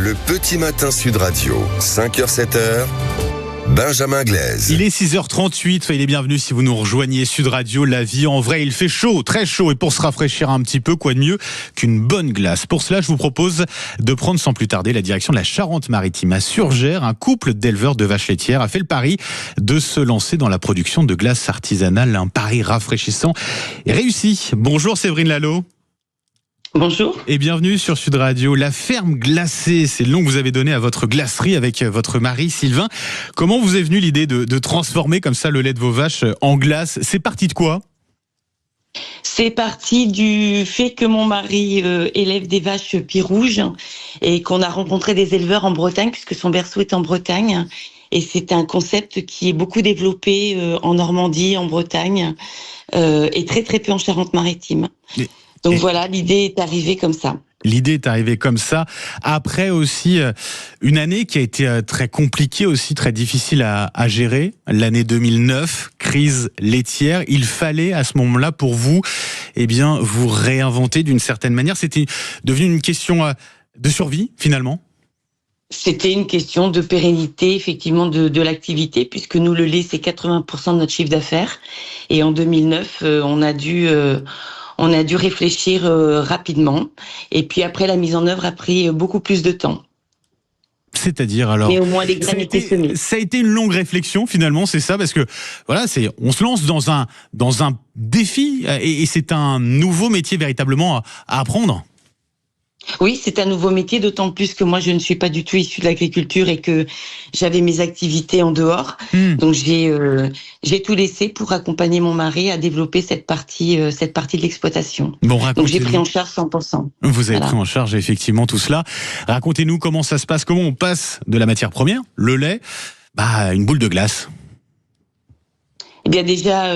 Le petit matin Sud Radio, 5h-7h, Benjamin Glaise. Il est 6h38, soyez les bienvenus si vous nous rejoignez Sud Radio. La vie en vrai, il fait chaud, très chaud, et pour se rafraîchir un petit peu, quoi de mieux qu'une bonne glace. Pour cela, je vous propose de prendre sans plus tarder la direction de la Charente-Maritime. À Surgères, un couple d'éleveurs de vaches laitières a fait le pari de se lancer dans la production de glace artisanale, un pari rafraîchissant et réussi. Bonjour Séverine Lalo. Bonjour. Et bienvenue sur Sud Radio. La ferme glacée, c'est le nom que vous avez donné à votre glacerie avec votre mari Sylvain. Comment vous est venue l'idée de transformer comme ça le lait de vos vaches en glace? C'est parti de quoi? C'est parti du fait que mon mari élève des vaches Pied Rouge et qu'on a rencontré des éleveurs en Bretagne puisque son berceau est en Bretagne. Et c'est un concept qui est beaucoup développé en Normandie, en Bretagne et très très peu en Charente-Maritime. Donc voilà, l'idée est arrivée comme ça. L'idée est arrivée comme ça, après aussi une année qui a été très compliquée aussi, très difficile à gérer, l'année 2009, crise laitière. Il fallait à ce moment-là pour vous, vous réinventer d'une certaine manière. C'était devenu une question de survie finalement. C'était une question de pérennité, effectivement, de l'activité, puisque nous, le lait, c'est 80% de notre chiffre d'affaires. Et en 2009, on a dû réfléchir rapidement. Et puis après, la mise en œuvre a pris beaucoup plus de temps. C'est-à-dire alors. Mais au moins les graines étaient semées. Ça a été une longue réflexion finalement, c'est ça, parce que voilà, on se lance dans un défi et c'est un nouveau métier véritablement à apprendre. Oui, c'est un nouveau métier, d'autant plus que moi, je ne suis pas du tout issue de l'agriculture et que j'avais mes activités en dehors. Donc, j'ai tout laissé pour accompagner mon mari à développer cette partie de l'exploitation. Bon, donc, j'ai pris en charge 100%. Vous avez pris en charge effectivement tout cela. Racontez-nous comment ça se passe, comment on passe de la matière première, le lait, à une boule de glace. Eh bien déjà,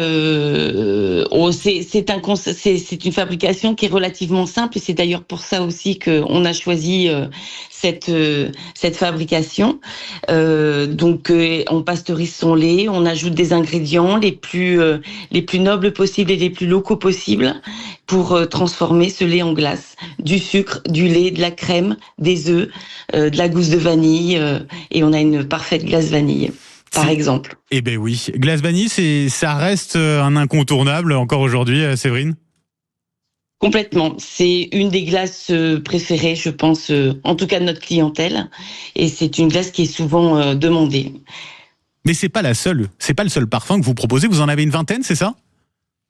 c'est une fabrication qui est relativement simple et c'est d'ailleurs pour ça aussi qu'on a choisi cette fabrication. On pasteurise son lait, on ajoute des ingrédients les plus nobles possibles et les plus locaux possibles pour transformer ce lait en glace. Du sucre, du lait, de la crème, des œufs, de la gousse de vanille et on a une parfaite glace vanille. Par exemple. Eh ben oui, glace vanille, ça reste un incontournable encore aujourd'hui, Séverine. Complètement. C'est une des glaces préférées, je pense, en tout cas de notre clientèle. Et c'est une glace qui est souvent demandée. Mais c'est pas le seul parfum que vous proposez. Vous en avez une vingtaine, c'est ça?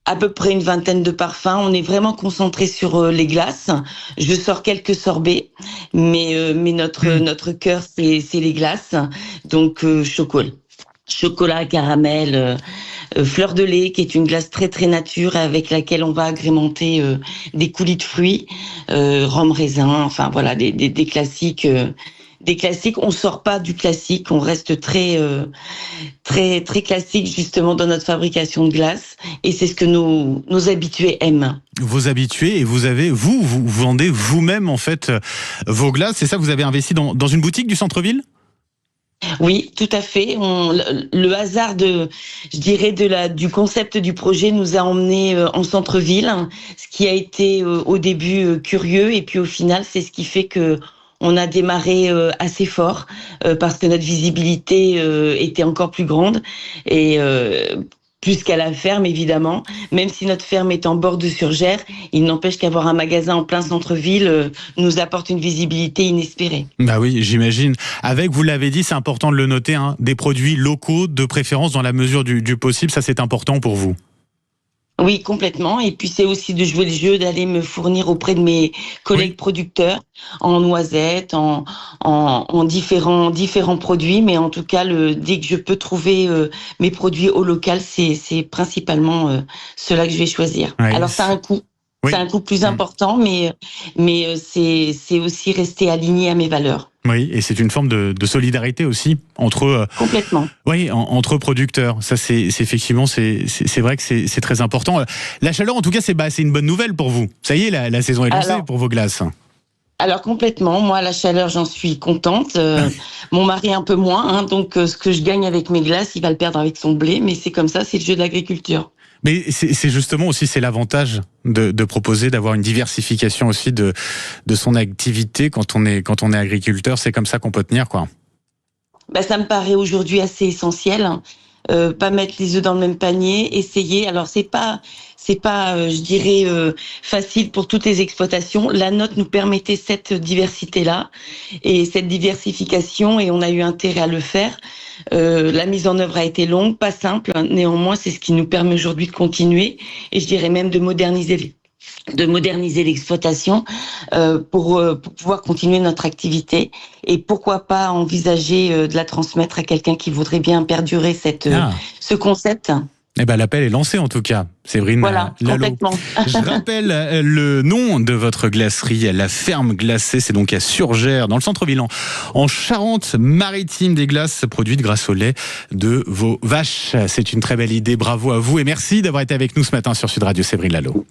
À peu près une vingtaine de parfums. On est vraiment concentré sur les glaces. Je sors quelques sorbets, mais notre cœur, c'est les glaces. Donc, chocolat, caramel, fleur de lait, qui est une glace très très nature avec laquelle on va agrémenter des coulis de fruits, rhum raisin, enfin voilà, des classiques. Des classiques, on sort pas du classique, on reste très très classique justement dans notre fabrication de glace et c'est ce que nos habitués aiment. Vos habitués, et vous vendez vous-même en fait vos glaces, c'est ça? Vous avez investi dans une boutique du centre-ville? Oui, tout à fait. Le hasard du concept du projet nous a emmenés en centre-ville, ce qui a été au début curieux et puis au final c'est ce qui fait que on a démarré assez fort parce que notre visibilité était encore plus grande et plus qu'à la ferme évidemment. Même si notre ferme est en bord de Surgères, il n'empêche qu'avoir un magasin en plein centre-ville nous apporte une visibilité inespérée. Bah oui, j'imagine. Avec, vous l'avez dit, c'est important de le noter, des produits locaux de préférence dans la mesure du possible, ça c'est important pour vous. Oui, complètement. Et puis c'est aussi de jouer le jeu, d'aller me fournir auprès de mes collègues producteurs en noisettes, en différents produits. Mais en tout cas, dès que je peux trouver mes produits au local, c'est principalement ceux-là que je vais choisir. Ouais, alors ça a un coût. Oui. C'est un coût plus important, mais c'est aussi rester aligné à mes valeurs. Oui, et c'est une forme de solidarité aussi entre complètement. Oui, entre producteurs. Ça, c'est effectivement, c'est vrai que c'est très important. La chaleur, en tout cas, c'est une bonne nouvelle pour vous. Ça y est, la saison est lancée pour vos glaces. Alors complètement. Moi, la chaleur, j'en suis contente. Mon mari un peu moins. Donc, ce que je gagne avec mes glaces, il va le perdre avec son blé. Mais c'est comme ça, c'est le jeu de l'agriculture. Mais c'est justement aussi, c'est l'avantage de proposer, d'avoir une diversification aussi de son activité quand on est agriculteur. C'est comme ça qu'on peut tenir, quoi. Ça me paraît aujourd'hui assez essentiel. Pas mettre les œufs dans le même panier, essayer. Alors c'est pas, je dirais, facile pour toutes les exploitations. La nôtre nous permettait cette diversité-là et cette diversification, et on a eu intérêt à le faire. La mise en œuvre a été longue, pas simple. Néanmoins, c'est ce qui nous permet aujourd'hui de continuer, et je dirais même de moderniser l'exploitation pour pouvoir continuer notre activité, et pourquoi pas envisager de la transmettre à quelqu'un qui voudrait bien perdurer ce concept. Eh ben, l'appel est lancé en tout cas, Séverine. Voilà, Lalo. complètement. Je rappelle le nom de votre glacerie, La Ferme Glacée. C'est donc à Surgères, dans le centre-ville, en Charente-Maritime, des glaces produites grâce au lait de vos vaches. C'est une très belle idée. Bravo à vous et merci d'avoir été avec nous ce matin sur Sud Radio, Séverine Lalo.